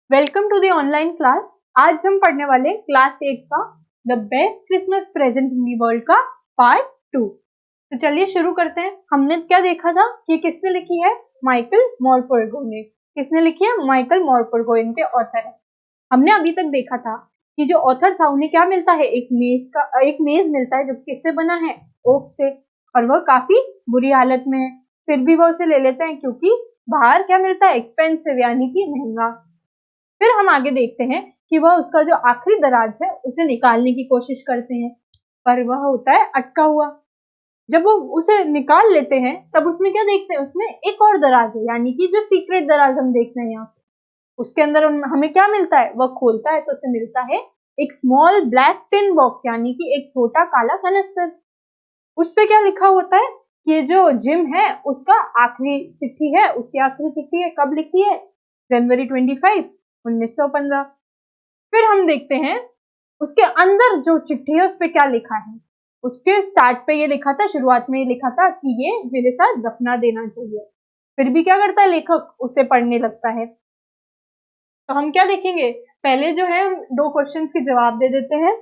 Welcome to the online class. आज हम पढ़ने वाले क्लास 8 का the best Christmas present in the world का पार्ट 2। तो चलिए शुरू करते हैं। हमने क्या देखा था कि किसने लिखी है? माइकल मोरपर्गो ने। किसने लिखी है? माइकल मोरपर्गो इनके ऑथर है। हमने अभी तक देखा था कि जो ऑथर था उन्हें क्या मिलता है? एक मेज मिलता है जो किससे बना है? ओक से। और वह काफी बुरी हालत में है, फिर भी वह उसे ले लेते हैं क्योंकि बाहर क्या मिलता है? एक्सपेंसिव यानी कि महंगा। फिर हम आगे देखते हैं कि वह उसका जो आखिरी दराज है उसे निकालने की कोशिश करते हैं, पर वह होता है अटका हुआ। जब वो उसे निकाल लेते हैं तब उसमें क्या देखते हैं? उसमें एक और दराज है, यानी कि जो सीक्रेट दराज हम देखते हैं यहाँ पे, उसके अंदर हमें क्या मिलता है? वह खोलता है तो उसे मिलता है एक स्मॉल ब्लैक टिन बॉक्स, यानी कि एक छोटा काला कनस्तर। उस पे क्या लिखा होता है? ये जो जिम है उसका आखिरी चिट्ठी है, उसकी आखिरी चिट्ठी है। कब लिखी है? जनवरी 25, 1915। फिर हम देखते हैं उसके अंदर जो चिट्ठी है उस पे क्या लिखा है। उसके स्टार्ट पे ये लिखा था, शुरुआत में ये लिखा था कि ये मेरे साथ दफना देना चाहिए। फिर भी क्या करता है लेखक? उसे पढ़ने लगता है। तो हम क्या देखेंगे? पहले जो है हम दो क्वेश्चंस के जवाब दे देते हैं।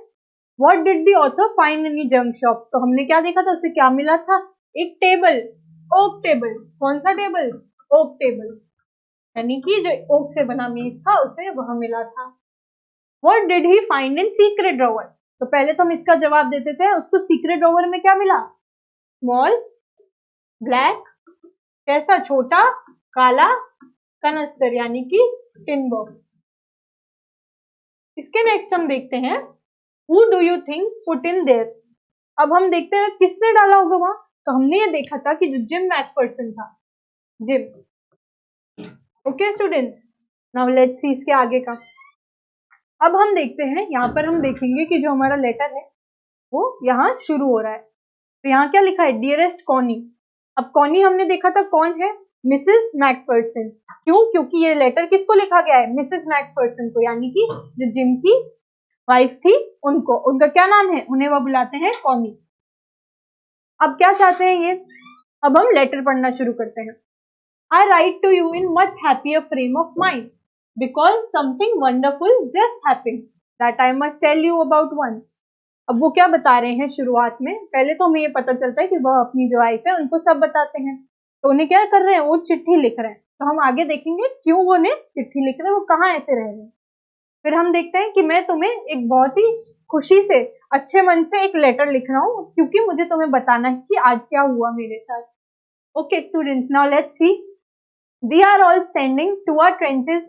What did the author find in the junk shop? तो हमने क्या देखा था? उसे क्या मिला था? एक टेबल, ओक टेबल। कौन सा टेबल? ओक टेबल, यानी कि जो ओक से बना मेज था उसे वह मिला था। What did he find in secret drawer? तो पहले तो हम इसका जवाब देते थे, उसको सीक्रेट ड्रॉवर में क्या मिला? स्मॉल ब्लैक कैसा छोटा काला कनस्तर, यानी कि टिन बॉक्स। इसके नेक्स्ट हम देखते हैं Who do you think put in there? अब हम देखते हैं किसने डाला होगा वहां। तो हमने ये देखा था कि जो जिम मैकफर्सन था, gym. Okay students, now let's see इसके आगे का। अब हम देखते हैं, यहाँ पर हम देखेंगे कि जो हमारा लेटर है वो यहाँ शुरू हो रहा है। तो यहाँ क्या लिखा है? Dearest Connie. अब कॉनी हमने देखा था कौन है? Mrs Macpherson. क्यों? क्योंकि ये लेटर किसको लिखा गया है? मिसेस मैकफर्सन को, यानी कि जो जिम की वाइफ थी उनको। उनका क्या नाम है? उन्हें वो बुलाते हैं कॉनी। अब क्या चाहते हैं ये? अब हम लेटर पढ़ना शुरू करते हैं। I write to you in much happier frame of mind because something wonderful just happened that I must tell you about once. अब वो क्या बता रहे हैं शुरुआत में? पहले तो हमें ये पता चलता है कि वह अपनी जो वाइफ है उनको सब बताते हैं। तो उन्हें क्या कर रहे हैं? वो चिट्ठी लिख रहे हैं। तो हम आगे देखेंगे क्यों वो उन्हें चिट्ठी लिख रहे हैं, वो कहाँ ऐसे रह रहे हैं। फिर हम देखते हैं कि मैं तुम्हें एक बहुत ही खुशी से, अच्छे मन से एक लेटर लिख रहा हूँ क्योंकि मुझे तुम्हें बताना है कि आज क्या हुआ मेरे साथ। Okay students, now let's see. We are all standing to our trenches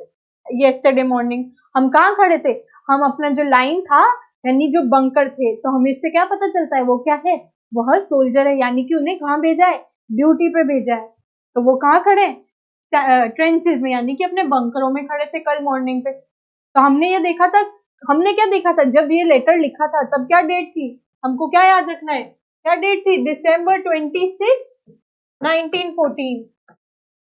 yesterday morning. हम कहाँ खड़े थे? हम अपना जो लाइन था, यानी जो बंकर थे। तो हमें इससे क्या पता चलता है? वो क्या है? वह सोल्जर है, यानी कि उन्हें कहाँ भेजा है? ड्यूटी पे भेजा है। तो वो कहाँ खड़े हैं? ट्रेंचेस में, यानी कि अपने बंकरों में खड़े थे कल मॉर्निंग पे। तो हमने ये देखा था, हमने क्या देखा था? जब ये लेटर लिखा था तब क्या डेट थी? हमको क्या याद रखना है? क्या डेट थी? दिसंबर 26, 1914।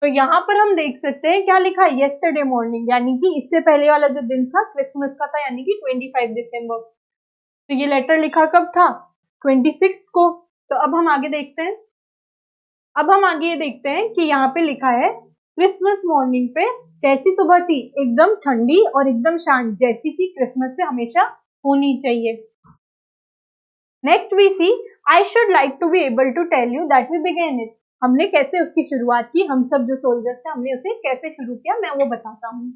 तो यहाँ पर हम देख सकते हैं क्या लिखा है? येस्टरडे मॉर्निंग, यानी कि इससे पहले वाला जो दिन था क्रिसमस का था, यानी कि 25 दिसंबर। तो ये लेटर लिखा कब था? 26 को। तो अब हम आगे देखते हैं। अब हम आगे ये देखते हैं कि यहाँ पे लिखा है क्रिसमस मॉर्निंग पे कैसी सुबह थी? एकदम ठंडी और एकदम शांत, जैसी कि क्रिसमस पे हमेशा होनी चाहिए। Next we see I should like to be able to tell you that we began it. हमने कैसे उसकी शुरुआत की, हम सब जो सोल्जर्स थे हमने उसे कैसे शुरू किया, मैं वो बताता हूँ।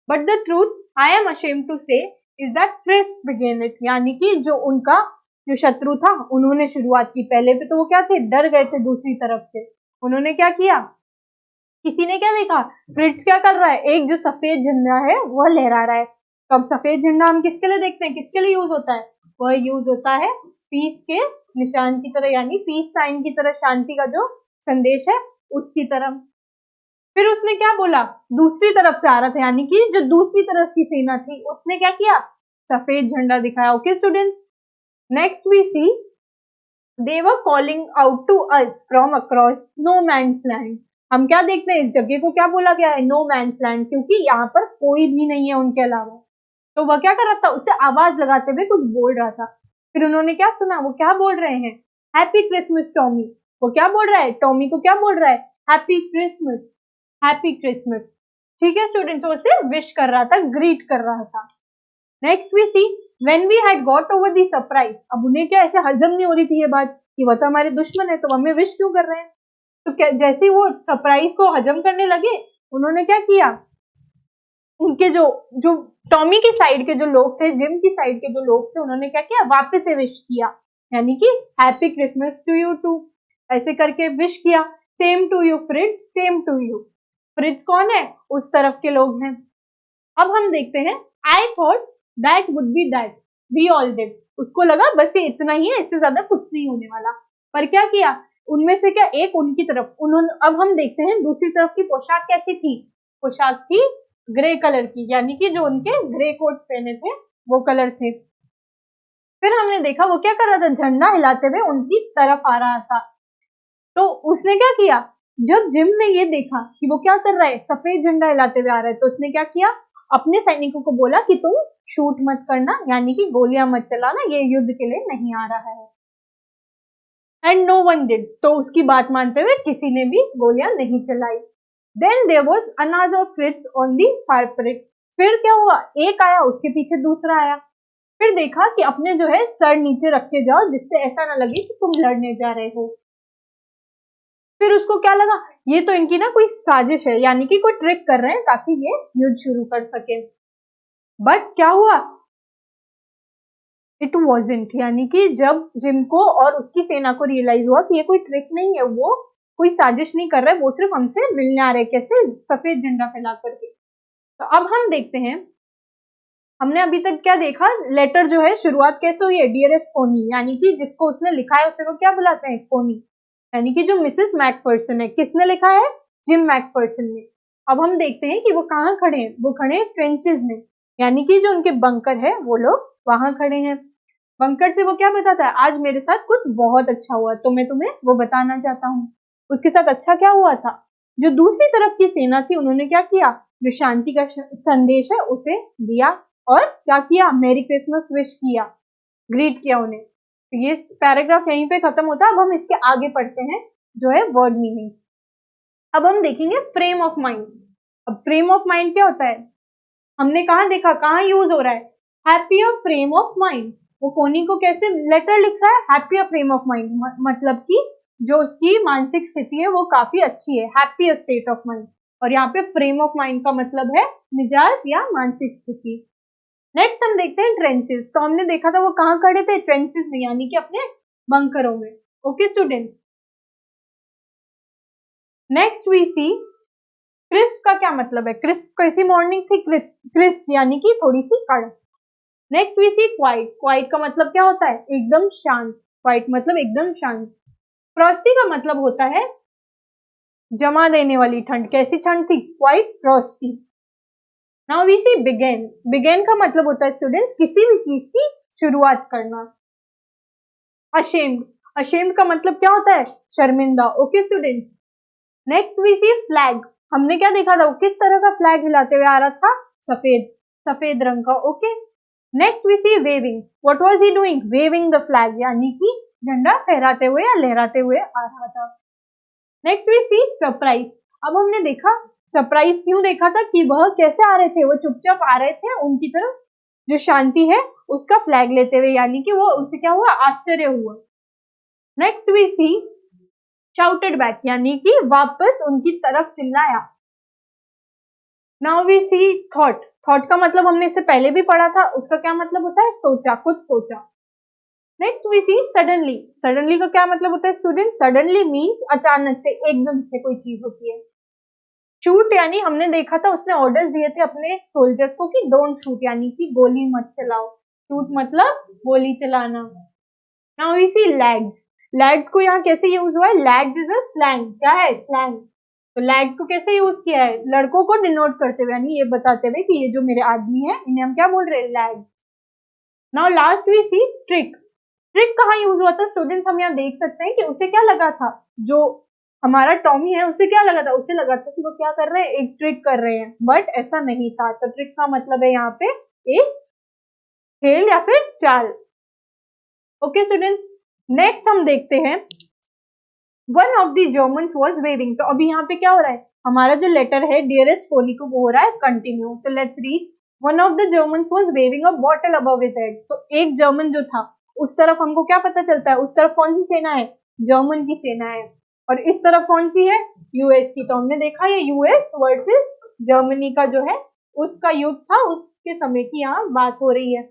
But the truth I am ashamed to say is that Fritz began it, यानी कि जो उनका जो शत्रु था उन्होंने शुरुआत की। पहले पे तो वो क्या थे? डर गए थे दूसरी तरफ से। उन्होंने क्या किया? किसी ने क्या देखा? फ्रिट्ज क्या कर रहा है? एक जो सफेद झंडा है वह लहरा रहा है। तो अब सफेद झंडा हम किसके लिए देखते हैं? किसके लिए यूज होता है? वह यूज होता है पीस के निशान की तरह, यानी पीस साइन की तरह, शांति का जो संदेश है उसकी तरफ। फिर उसने क्या बोला? दूसरी तरफ से आ रहा था, यानी कि जो दूसरी तरफ की सेना थी उसने क्या किया? सफेद झंडा दिखाया। Okay students, next we see they were calling out to us from across no man's land. हम क्या देखते हैं? इस जगह को क्या बोला गया है? नो मैन्स लैंड, क्योंकि यहाँ पर कोई भी नहीं है उनके अलावा। तो वह क्या कर रहा था? उससे आवाज लगाते हुए कुछ बोल रहा था। फिर उन्होंने क्या सुना? वो क्या बोल रहे हैं? Happy Christmas Tommy. वो क्या बोल रहा है? टॉमी को क्या बोल रहा है? Happy Christmas, happy Christmas. ठीक है स्टूडेंट्स, वो उसे विश कर रहा था, ग्रीट कर रहा था। Next we see when we had got over the surprise, अब उन्हें क्या ऐसे हजम नहीं हो रही थी ये बात कि वो तो हमारे दुश्मन है तो हमें विश क्यों कर रहे हैं। तो जैसे ही वो सरप्राइज को हजम करने लगे, उन्होंने क्या किया, उनके जो जो टॉमी की साइड के जो लोग थे, जिम की साइड के जो लोग थे, उन्होंने क्या किया, वापस से विश किया, यानी कि happy Christmas to you too, ऐसे करके विश किया। Same to you Fritz, same to you. Fritz कौन है, उस तरफ के लोग हैं। अब हम देखते हैं, I thought that would be that we all did, उसको लगा बस ये इतना ही है, इससे ज्यादा कुछ नहीं होने वाला। पर क्या किया, उनमें से क्या एक उनकी तरफ, उन्होंने, अब हम देखते हैं दूसरी तरफ की पोशाक कैसी थी। पोशाक थी ग्रे कलर की, यानी कि जो उनके ग्रे कोट्स पहने थे वो कलर थे। फिर हमने देखा वो क्या कर रहा था, झंडा हिलाते हुए उनकी तरफ आ रहा था। तो उसने क्या किया, जब जिम ने ये देखा कि वो क्या कर रहा है, सफेद झंडा हिलाते हुए आ रहा है, तो उसने क्या किया, अपने सैनिकों को बोला कि तुम शूट मत करना, यानी कि गोलियां मत चलाना, ये युद्ध के लिए नहीं आ रहा है। एंड नो वन डिड, तो उसकी बात मानते हुए किसी ने भी गोलियां नहीं चलाई। Then there was another Fritz on the fire parade, फिर क्या हुआ, एक आया उसके पीछे दूसरा आया। फिर देखा कि अपने जो है सर नीचे रख के जाओ, जिससे ऐसा ना लगे कि तुम लड़ने जा रहे हो। फिर उसको क्या लगा, ये तो इनकी ना कोई साजिश है, यानी कि कोई ट्रिक कर रहे हैं ताकि ये युद्ध शुरू कर सके। बट क्या हुआ, इट वॉजेंट, यानी कि जब जिम को और उसकी सेना को रियलाइज हुआ कि ये कोई ट्रिक नहीं है, वो कोई साजिश नहीं कर रहा है, वो सिर्फ हमसे मिलने आ रहे, कैसे, सफेद झंडा फैला करके। तो अब हम देखते हैं, हमने अभी तक क्या देखा, लेटर जो है शुरुआत कैसे हुई है, डियरेस्ट कोनी, यानी कि जिसको उसने लिखा है उसे वो क्या बुलाते हैं, कोनी, यानी कि जो मिसेस मैकफर्सन है। किसने लिखा है, जिम मैकफर्सन ने। अब हम देखते हैं कि वो कहाँ खड़े हैं, वो खड़े हैं ट्रेंचेस में, यानी कि जो उनके बंकर है वो लोग वहां खड़े हैं। बंकर से वो क्या बताता है, आज मेरे साथ कुछ बहुत अच्छा हुआ तो मैं तुम्हें वो बताना चाहता हूँ। उसके साथ अच्छा क्या हुआ था, जो दूसरी तरफ की सेना थी उन्होंने क्या किया, जो शांति का संदेश है उसे दिया, और क्या किया, मेरी क्रिसमस विश किया, ग्रीट किया उन्हें। तो ये पैराग्राफ यहीं पे खत्म होता है। अब हम इसके आगे पढ़ते हैं जो है वर्ड मीनिंग्स। अब हम देखेंगे फ्रेम ऑफ माइंड। अब फ्रेम ऑफ माइंड क्या होता है, हमने कहाँ देखा, कहाँ यूज हो रहा है, हैप्पियर फ्रेम ऑफ माइंड। वो कोनी को कैसे लेटर लिख रहा है, हैप्पियर फ्रेम ऑफ माइंड, मतलब कि जो उसकी मानसिक स्थिति है वो काफी अच्छी है, हैप्पियर स्टेट ऑफ माइंड। और यहाँ पे फ्रेम ऑफ माइंड का मतलब है मिजाज या मानसिक स्थिति। नेक्स्ट हम देखते हैं ट्रेंचेस। तो हमने देखा था वो कहाँ खड़े थे, ट्रेंचेस में, यानी कि अपने बंकरों में। Okay students, next we see crisp का क्या मतलब है, क्रिस्प कैसी मॉर्निंग थी, क्रिस्प यानी कि थोड़ी सी कड़क। Next we see quite, quite का मतलब क्या होता है, एकदम शांत, क्वाइट मतलब एकदम शांत। फ्रॉस्टी का मतलब होता है जमा देने वाली ठंड, कैसी ठंड थी, quite frosty. Now we see began, began का मतलब होता है स्टूडेंट्स किसी भी चीज की शुरुआत करना। अशेम्ड, अशेम्ड का मतलब क्या होता है, शर्मिंदा। Okay student, next we see flag. हमने क्या देखा था, वो किस तरह का फ्लैग हिलाते हुए आ रहा था, सफेद, सफेद रंग का। Okay, next we see waving, what was he doing, waving the flag, यानी कि झंडा फहराते हुए या लहराते हुए आ रहा था। Next we see surprise. अब हमने देखा सरप्राइज क्यों देखा था, कि वह कैसे आ रहे थे, वो चुपचाप आ रहे थे उनकी तरफ, जो शांति है उसका फ्लैग लेते हुए, यानी कि वो उससे क्या हुआ, आश्चर्य हुआ। Next we see shouted back, यानी कि वापस उनकी तरफ चिल्लाया। Now we see thought, thought का मतलब हमने इससे पहले भी पढ़ा था, उसका क्या मतलब होता है, सोचा, कुछ सोचा। Next we see suddenly, suddenly का क्या मतलब होता है स्टूडेंट, सडनली मीन्स अचानक से, एकदम से कोई चीज होती है। शूट यानी हमने देखा था उसने ऑर्डर्स दिए थे अपने सोल्जर्स को कि डोंट शूट, यानी कि गोली मत चलाओ, शूट मतलब गोली चलाना। Now we see lads, lads को यहाँ कैसे यूज हुआ है, लैड्स इज अ स्लैंग, क्या है, स्लैंग। तो लैड्स को कैसे यूज किया है, लड़कों को डिनोट करते हुए, यानी ये बताते हुए कि ये जो मेरे आदमी है इन्हें हम क्या बोल रहे हैं, lads. Now last we see trick, trick कहाँ यूज हुआ था स्टूडेंट्स, हम यहाँ देख सकते हैं कि उसे क्या लगा था, जो हमारा टॉमी है उसे क्या लगा था, उसे लगा था कि वो क्या कर रहे हैं, एक ट्रिक कर रहे हैं, बट ऐसा नहीं था। तो ट्रिक का मतलब है यहाँ पे एक खेल या फिर चाल। ओके स्टूडेंट्स, नेक्स्ट हम देखते हैं one of the Germans was waving. तो अभी यहाँ पे क्या हो रहा है, हमारा जो लेटर है डियरेस्ट कोनी को वो हो रहा है कंटिन्यू। तो let's read. One of the Germans was waving a bottle above his head. तो एक जर्मन जो था उस तरफ हमको क्या पता चलता है, उस तरफ कौन सी सेना है, जर्मन की सेना है, और इस तरफ कौन सी है, यूएस की। तो हमने देखा ये यूएस वर्सेस जर्मनी का जो है उसका युद्ध था, उसके समय की यहाँ बात हो रही है,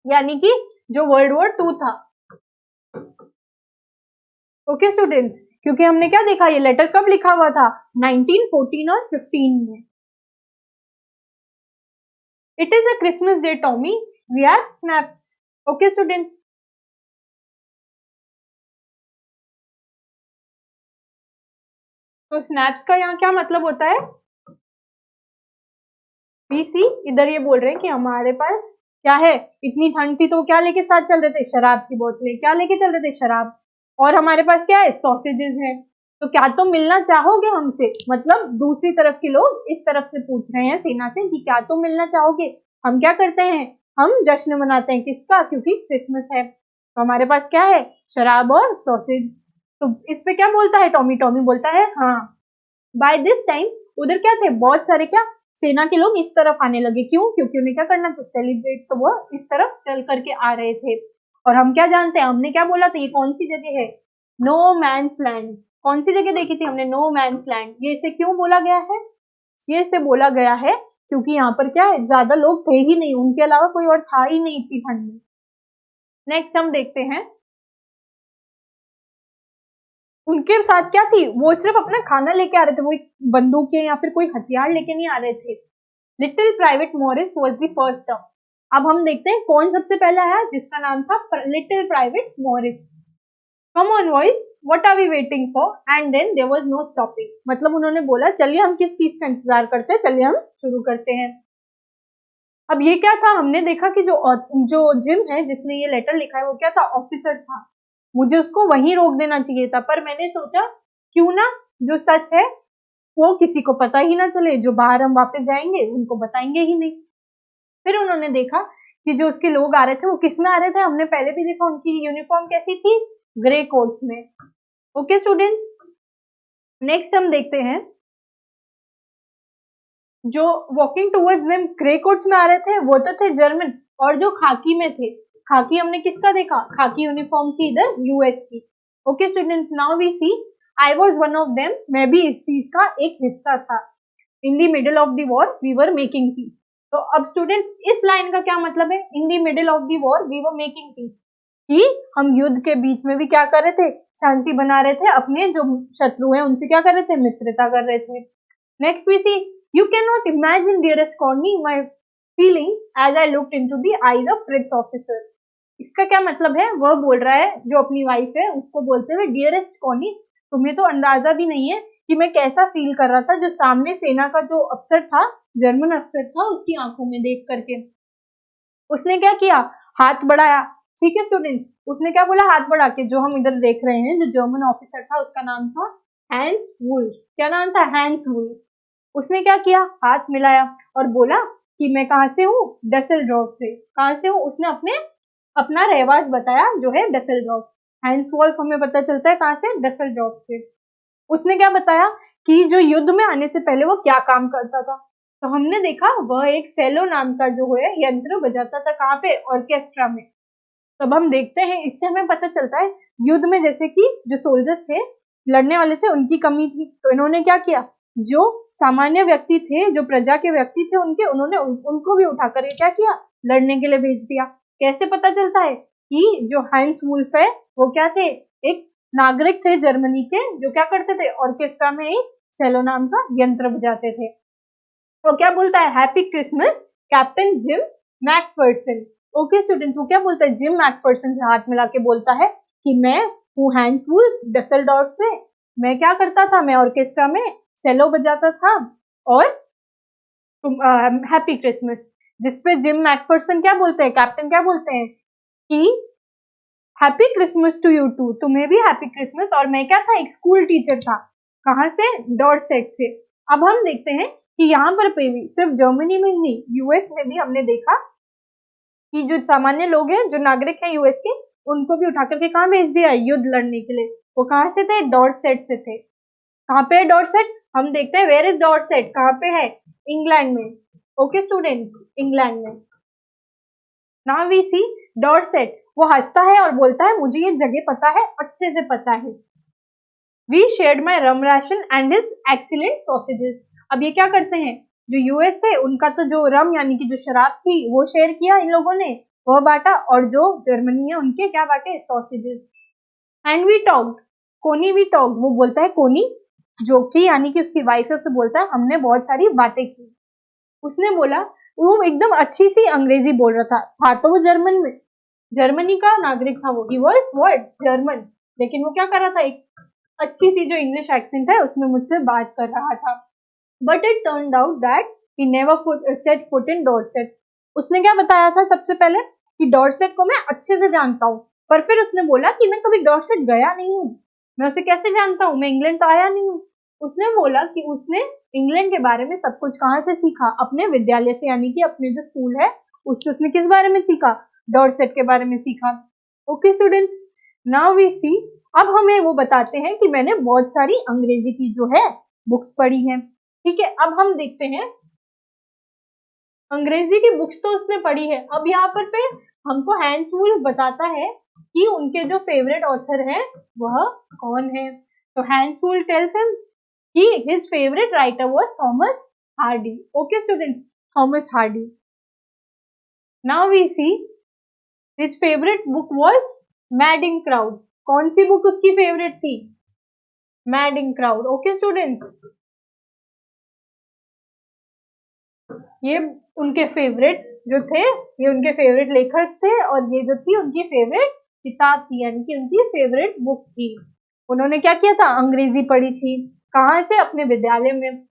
यानी कि जो वर्ल्ड वॉर 2 था। ओके स्टूडेंट्स, क्योंकि हमने क्या देखा, ये लेटर कब लिखा हुआ था, 1914 और 15 में। It is a Christmas day Tommy, we have schnapps. Okay students, तो स्नैप्स का यहाँ क्या मतलब होता है, सी इधर ये बोल रहे हैं कि हमारे पास क्या है, इतनी ठंड थी तो क्या लेके साथ चल रहे थे, शराब की बोतलें, क्या लेके चल रहे थे, शराब, और हमारे पास क्या है, सॉसेजेस है, तो क्या तुम मिलना चाहोगे हमसे, मतलब दूसरी तरफ के लोग इस तरफ से पूछ रहे हैं सेना से कि क्या तुम मिलना चाहोगे। हम क्या करते हैं, हम जश्न मनाते हैं, किसका, क्योंकि क्रिसमस है, तो हमारे पास क्या है, शराब और सॉसेज। तो इस पे क्या बोलता है टॉमी, टॉमी बोलता है हाँ। बाय दिस टाइम उधर क्या थे, बहुत सारे क्या सेना के लोग इस तरफ आने लगे, क्यों, क्योंकि उन्हें क्या करना था, सेलिब्रेट, तो वो इस तरफ चल करके आ रहे थे। और हम क्या जानते हैं, हमने क्या बोला था, ये कौन सी जगह है, नो मैंस लैंड। कौन सी जगह देखी थी हमने, नो मैंस लैंड। ये इसे क्यों बोला गया है, ये इसे बोला गया है क्योंकि यहाँ पर क्या है, ज्यादा लोग थे ही नहीं, उनके अलावा कोई और था ही नहीं इतनी ठंड में। नेक्स्ट हम देखते हैं, उनके साथ क्या थी, वो सिर्फ अपना खाना लेके आ रहे थे, वो बंदूकें या फिर कोई हथियार लेके नहीं आ रहे थे। Little private Morris was the first term. अब हम देखते हैं कौन सबसे पहले आया, जिसका नाम था little private Morris. Come on boys, what are we waiting for, and then there was no stopping. मतलब उन्होंने बोला चलिए हम किस चीज का इंतजार करते हैं, चलिए हम शुरू करते हैं। अब ये क्या था, हमने देखा कि जो जिम है जिसने ये लेटर लिखा है वो क्या था, ऑफिसर था, मुझे उसको वहीं रोक देना चाहिए था, पर मैंने सोचा क्यों ना जो सच है वो किसी को पता ही ना चले, जो बाहर हम वापस जाएंगे उनको बताएंगे ही नहीं। फिर उन्होंने देखा कि जो उसके लोग आ रहे थे वो किस में आ रहे थे, हमने पहले भी देखा उनकी यूनिफॉर्म कैसी थी, ग्रे कोट्स में। ओके स्टूडेंट्स, नेक्स्ट हम देखते हैं, जो walking towards them grey quotes में आ रहे थे वो तो थे जर्मन, और जो खाकी में थे, खाकी हमने किसका देखा, खाकी यूनिफॉर्म थी इधर यूएस की। Okay students, now we see, I was one of them, मैं भी इस चीज का एक हिस्सा था। In the middle of the war we were making peace. तो अब स्टूडेंट्स इस लाइन का क्या मतलब है, in the middle of the war we were making peace, कि हम युद्ध के बीच में भी क्या कर रहे थे, शांति बना रहे थे, अपने जो शत्रु हैं उनसे क्या कर रहे थे, मित्रता कर रहे थे। Next we see, you cannot imagine dearest Connie my feelings as I looked into the eyes of Fritz officer। इसका क्या मतलब है, वह बोल रहा है जो अपनी वाइफ है उसको बोलते हुए, डियरेस्ट कॉनी तुम्हें तो अंदाजा भी नहीं है कि मैं कैसा फील कर रहा था, जो सामने सेना का जो अफसर था, जर्मन अफसर था, उसकी आंखों में देख करके। उसने क्या किया, हाथ बढ़ाया, ठीक है स्टूडेंट्स, उसने क्या बोला, हाथ बढ़ा के, जो हम इधर देख रहे हैं जो जर्मन ऑफिसर था उसका नाम था हैंस वुल्फ। क्या नाम था, हैंस वुल्फ। उसने क्या किया, हाथ मिलाया और बोला कि मैं कहाँ से हूँ, डसेलडॉर्फ से। कहाँ से हूँ, उसने अपना रहवास बताया जो है डसेलडॉर्फ। हैंस वुल्फ हमें पता चलता है कहाँ से, डसेलडॉर्फ से। उसने क्या बताया कि जो युद्ध में आने से पहले वो क्या काम करता था, तो हमने देखा वह एक सेलो नाम का जो है यंत्र बजाता था, कहाँ पे, ऑर्केस्ट्रा में। तब हम देखते हैं, इससे हमें पता चलता है युद्ध में जैसे कि जो सोल्जर्स थे, लड़ने वाले थे, उनकी कमी थी, तो इन्होंने क्या किया, जो सामान्य व्यक्ति थे, जो प्रजा के व्यक्ति थे उन्होंने उनको भी उठाकर क्या किया, लड़ने के लिए भेज दिया। कैसे पता चलता है कि जो हैंस वुल्फ है वो क्या थे, एक नागरिक थे जर्मनी के, जो क्या करते थे, ऑर्केस्ट्रा में एक सेलो नाम का यंत्र बजाते थे। तो क्या बोलता है, happy Christmas captain gym Macpherson. Okay students, वो क्या बोलता है, जिम मैकफर्सन से हाथ मिला के बोलता है कि मैं हूँ हैंस वुल्फ डसेलडॉर्फ से, मैं क्या करता था, मैं ऑर्केस्ट्रा में सेलो बजाता था, और हैप्पी क्रिसमस। जिसपे जिम मैकफर्सन क्या बोलते हैं, कैप्टन क्या बोलते हैं कि happy Christmas to you too, तुम्हें भी हैप्पी क्रिसमस। और मैं क्या था, एक स्कूल टीचर था, कहाँ से, डॉर्सेट से। अब हम देखते हैं कि यहाँ पर भी सिर्फ जर्मनी में ही नहीं, यूएस में भी हमने देखा कि जो सामान्य लोग हैं, जो नागरिक हैं यूएस के, उनको भी उठा करके कहाँ भेज दिया, युद्ध लड़ने के लिए। वो कहाँ से थे, डॉर्सेट से थे। कहाँ पे है डॉर्सेट, हम देखते हैं वेयर इज डॉर्सेट, कहाँ पे है, इंग्लैंड में। ओके स्टूडेंट्स, इंग्लैंड में। नाउ वी सी डॉर्सेट, वो हंसता है और बोलता है मुझे ये जगह पता है, अच्छे से पता है। We shared my rum ration and his excellent sausages. अब ये क्या करते हैं, जो यूएस थे उनका तो जो रम यानी कि जो शराब थी वो शेयर किया इन लोगों ने, वो बांटा, और जो जर्मनी है उनके क्या बांटे, सॉसेजेस। एंड वी टॉक्ड, कोनी वी टॉक्ड, वो बोलता है कोनी, जो कि यानी कि उसकी वाइफ है, उससे बोलता है हमने बहुत सारी बातें की। उसने बोला, वो एकदम अच्छी सी अंग्रेजी बोल रहा था तो वो जर्मनी का नागरिक था वो, ही वाज व्हाट, जर्मन, लेकिन वो क्या कर रहा था, एक अच्छी सी जो इंग्लिश एक्सेंट है उसमें मुझसे बात कर रहा था। But it turned out that he never set foot in Dorset. उसने क्या बताया था सबसे पहले, कि डॉर्सेट को मैं अच्छे से जानता हूँ, पर फिर उसने बोला कि मैं कभी डॉर्सेट गया नहीं हूँ, मैं उसे कैसे जानता हूँ, मैं इंग्लैंड तो आया नहीं हूँ। उसने बोला कि उसने इंग्लैंड के बारे में सब कुछ कहाँ से सीखा, अपने विद्यालय से, यानी कि अपने जो स्कूल है उससे उसने किस बारे में सीखा, डॉर्सेट के बारे में सीखा। ओके स्टूडेंट्स, नाउ वी सी, अब हमें वो बताते हैं कि मैंने बहुत सारी अंग्रेजी की जो है बुक्स पढ़ी हैं। ठीक है, अब हम देखते हैं, अंग्रेजी की बुक्स तो उसने पढ़ी है। अब यहाँ पर पे हमको हैंस वुल्फ बताता है कि उनके जो फेवरेट ऑथर है वह कौन है। तो हैंस वुल्फ टेल्स हिम कि his favourite writer was Thomas Hardy. Okay students, Thomas Hardy. Now we see his favourite book was Madding Crowd. कौन सी बुक उसकी फेवरेट थी, मैडिंग क्राउड। ओके स्टूडेंट्स, ये उनके फेवरेट जो थे, ये उनके फेवरेट लेखक थे, और ये जो थी उनकी फेवरेट किताब थी, यानी कि उनकी फेवरेट बुक थी। उन्होंने क्या किया था, अंग्रेजी पढ़ी थी, कहाँ से, अपने विद्यालय में।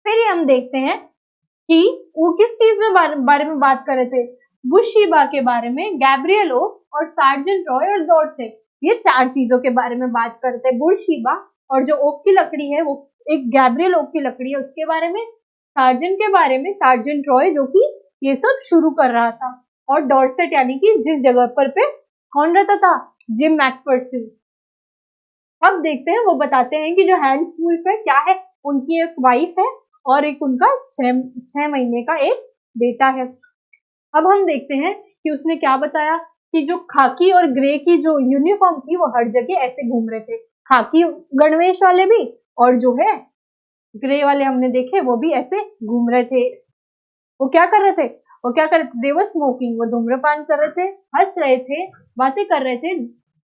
फिर हम देखते हैं कि वो किस चीज में बारे में बात कर रहे थे, बुशशीबा के बारे में, गैब्रियल ओक और सार्जेंट रॉय और डॉर्सेट, ये चार चीजों के बारे में बात करते हैं। बुशशीबा और जो ओक की लकड़ी है वो एक गैब्रियल ओक की लकड़ी है, उसके बारे में, सार्जेंट के बारे में, सार्जेंट रॉय जो कि ये सब शुरू कर रहा था, और डॉर्सेट यानी कि जिस जगह पर पे कौन रहता था, जिम मैकफर्सन। अब देखते हैं, वो बताते हैं कि जो हैंस वुल्फ है क्या है, उनकी एक वाइफ है और एक उनका 6 महीने का एक बेटा है। अब हम देखते हैं कि उसने क्या बताया, कि जो खाकी और ग्रे की जो यूनिफॉर्म थी वो हर जगह ऐसे घूम रहे थे, खाकी गणवेश वाले भी, और जो है ग्रे वाले हमने देखे वो भी ऐसे घूम रहे थे। वो क्या कर रहे थे, दे वर स्मोकिंग, वो धूम्रपान कर रहे थे, हंस रहे थे, बातें कर रहे थे,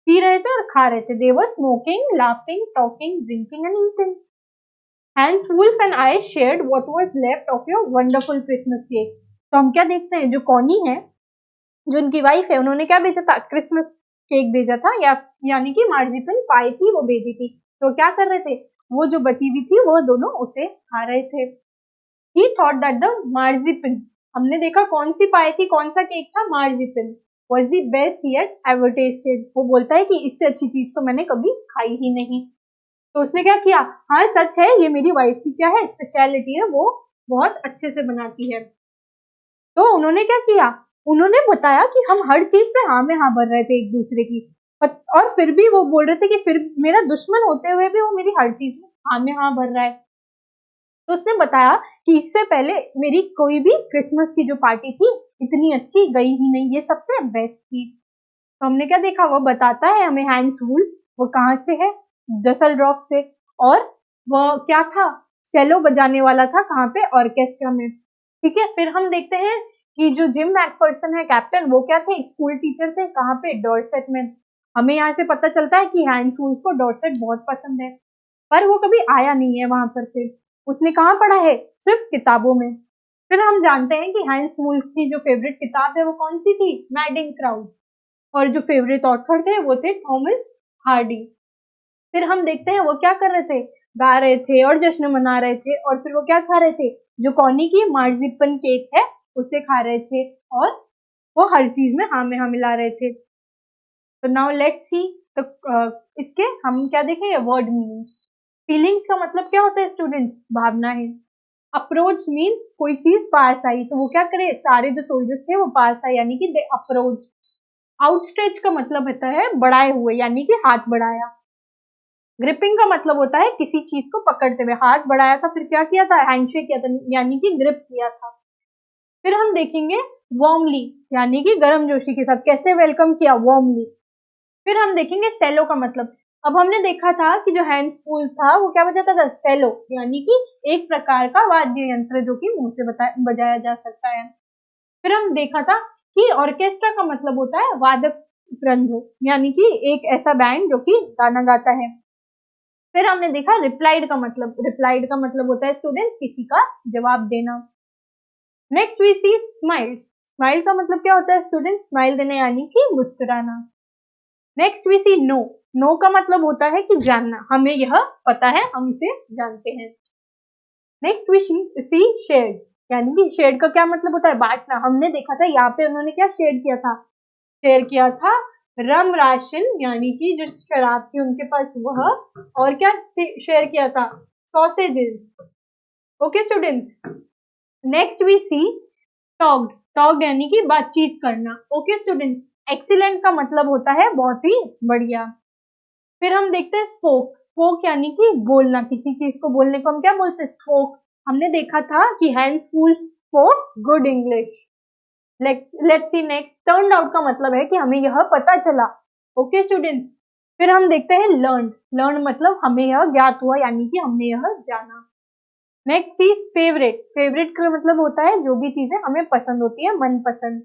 पी रहे थे और खा रहे थे। They were smoking, laughing, talking, drinking and eating. Hans Wolf and I shared what was left of your wonderful Christmas cake. तो हम क्या देखते हैं, जो कॉनी है, जो उनकी वाइफ है, उन्होंने क्या भेजा था, क्रिसमस केक भेजा था, या यानी कि मार्जिपन पाई थी वो भेजी थी। तो क्या कर रहे थे, वो जो बची हुई थी वो दोनों उसे खा रहे थे। He thought that the marzipan, हमने देखा कौन सी पाई थी, कौन सा केक था, मार्जिपन, was the best he had ever tasted। वो बोलता है कि इससे अच्छी चीज तो मैंने कभी खाई ही नहीं। तो उसने क्या किया, हाँ सच है, ये मेरी वाइफ की क्या है, स्पेशलिटी है, वो बहुत अच्छे से बनाती है। तो उन्होंने क्या किया, उन्होंने बताया कि हम हर चीज पे हाँ में हाँ भर रहे थे एक दूसरे की, और फिर भी वो बोल रहे थे कि फिर मेरा दुश्मन होते हुए भी वो मेरी हर चीज में हाँ भर रहा है। तो उसने बताया कि इससे पहले मेरी कोई भी क्रिसमस की जो पार्टी थी इतनी अच्छी गई ही नहीं, ये सबसे बेस्ट थी। तो हमने क्या देखा, वो बताता है हमें हैंस वुल्फ, वो कहाँ से है, डसेल्डॉर्फ से, और वो क्या था, सेलो बजाने वाला था, कहाँ पे, ऑर्केस्ट्रा में। ठीक है, फिर हम देखते हैं कि जो जिम मैकफर्सन है कैप्टन, वो क्या थे, एक स्कूल टीचर थे, कहाँ पे, डॉर्सेट में। हमें यहाँ से पता चलता है कि हैंस वुल्फ को डॉर्सेट बहुत पसंद है, पर वो कभी आया नहीं है वहां पर पे, उसने कहाँ पढ़ा है, सिर्फ किताबों में। फिर हम जानते हैं कि हैंस वुल्फ की जो फेवरेट किताब है वो कौन सी थी, मैडिंग क्राउड, और जो फेवरेट ऑथर थे वो थे थॉमस हार्डी। फिर हम देखते हैं वो क्या कर रहे थे, गा रहे थे और जश्न मना रहे थे, और फिर वो क्या खा रहे थे, जो कॉनी की मार्जिपन केक है उसे खा रहे थे, और वो हर चीज में हाँ मिला रहे थे। तो नाउ लेट्स सी, तो इसके हम क्या देखेंगे, वर्ड मीनिंग्स। फीलिंग्स का मतलब क्या होता है स्टूडेंट्स, भावना है। अप्रोच मीन्स कोई चीज पास आई, तो वो क्या करे, सारे जो सोल्जर्स थे वो पास आए, यानी कि दे अप्रोच। आउटस्ट्रेच का मतलब होता है बढ़ाए हुए, यानी कि हाथ बढ़ाया। ग्रिपिंग का मतलब होता है किसी चीज को पकड़ते हुए, हाथ बढ़ाया था फिर क्या किया था, हैंडशेक किया था, यानी कि ग्रिप किया था। फिर हम देखेंगे वार्मली, यानी कि गर्मजोशी के साथ, कैसे वेलकम किया, वार्मली। फिर हम देखेंगे सेलो का मतलब, अब हमने देखा था कि जो हैंड स्पूल था वो क्या बजाता था, सेलो, यानी कि एक प्रकार का वाद्य यंत्र जो कि मुंह से बजाया जा सकता है। फिर हम देखा था कि ऑर्केस्ट्रा का मतलब होता है वादक वृंद, यानी कि एक ऐसा बैंड जो कि गाना गाता है। फिर हमने देखा रिप्लाइड का मतलब, रिप्लाइड का मतलब होता है स्टूडेंट्स किसी का जवाब देना। Next we see smile, smile का मतलब क्या होता है स्टूडेंट्स, स्माइल देना यानी कि मुस्कुराना। Next we see no, no का मतलब होता है कि जानना, हमें यह पता है, हम इसे जानते हैं। नेक्स्ट वी सी शेड, यानी कि शेड का क्या मतलब होता है, बांटना। हमने देखा था यहाँ पे उन्होंने क्या शेड किया था, शेयर किया था रम राशन, यानी कि जो शराब थी उनके पास वह, और क्या शेयर किया था, sausages. Okay students, next we see talked, talked यानी कि बातचीत करना। ओके स्टूडेंट्स, एक्सीलेंट का मतलब होता है बहुत ही बढ़िया। फिर हम देखते हैं स्पोक, स्पोक यानी कि बोलना, किसी चीज को बोलने को हम क्या बोलते हैं, स्पोक। हमने देखा था कि हैंस फूल spoke good English. Let's see next, turn out का मतलब है कि हमें यह पता चला। ओके स्टूडेंट्स, फिर हम देखते हैं लर्न, लर्न मतलब हमें यह ज्ञात हुआ, यानी कि हमने यह जाना। नेक्स्ट सी फेवरेट, फेवरेट का मतलब होता है जो भी चीजें हमें पसंद होती है, मनपसंद।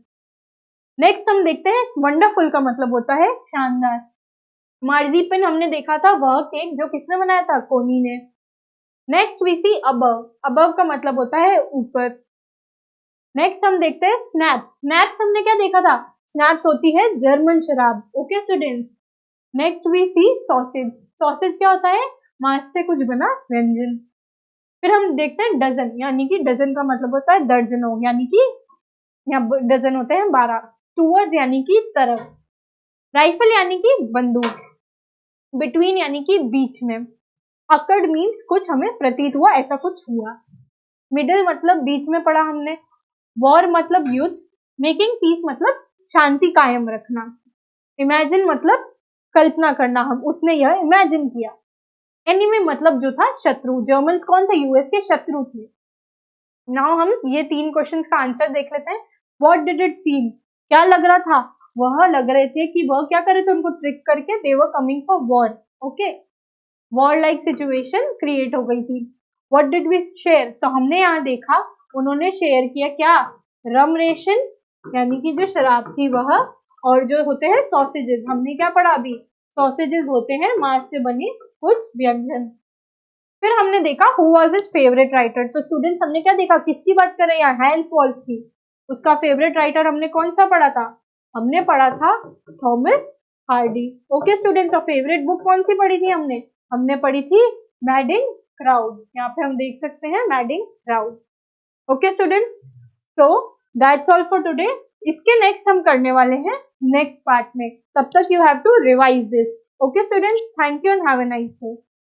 नेक्स्ट हम देखते हैं वंडरफुल का मतलब होता है शानदार। मार्जिपन हमने देखा था वह केक जो किसने बनाया था, कोनी ने। Next we see above, above का मतलब होता है ऊपर। नेक्स्ट हम देखते हैं स्नैप्स, स्नैप्स हमने क्या देखा था, स्नैप्स होती है जर्मन शराब। Okay students, next we see sausage, sausage क्या होता है, मांस से कुछ बना व्यंजन। फिर हम देखते हैं डजन, यानी कि डजन का मतलब होता है दर्जनों, यानी कि यहाँ डजन होते हैं 12। टूवर्ड्स यानी कि तरफ। राइफल यानी कि बंदूक। बिटवीन यानी कि बीच में। अकर्ड मीन्स कुछ हमें प्रतीत हुआ, ऐसा कुछ हुआ। मिडिल मतलब बीच में पड़ा हमने। वॉर मतलब युद्ध। मेकिंग पीस मतलब शांति कायम रखना। इमेजिन मतलब कल्पना करना, हम उसने यह इमेजिन किया। एनिमी मतलब जो था शत्रु, जर्मन्स कौन थे, यूएस के शत्रु थे। नाउ हम ये 3 क्वेश्चंस का आंसर देख लेते हैं। व्हाट डिड इट सीम, क्या लग रहा था, वह लग रहे थे कि वह क्या कर रहे थे, उनको ट्रिक करके they were coming for war. Okay, war like situation create हो गई थी। व्हाट डिड वी शेयर, तो हमने यहाँ देखा उन्होंने शेयर किया क्या, रम रेशन यानी कि जो शराब थी वह, और जो होते हैं सॉसेजेस, हमने क्या पढ़ा अभी, सॉसेजेस होते हैं मांस से बने कुछ व्यंजन। फिर हमने देखा who was his favourite writer, तो स्टूडेंट्स हमने क्या देखा, किसकी बात कर रहे हैं यहाँ, हैंस वॉल्फ की। उसका फेवरेट राइटर हमने कौन सा पढ़ा था, हमने पढ़ा था थॉमस हार्डी। ओके स्टूडेंट्स, और फेवरेट बुक कौन सी पढ़ी थी हमने पढ़ी थी मैडिंग क्राउड, यहाँ पे हम देख सकते हैं madding crowd. Okay students, so that's all for today. इसके नेक्स्ट हम करने वाले हैं नेक्स्ट पार्ट में, तब तक you have to revise this. Okay students, thank you and have a nice day.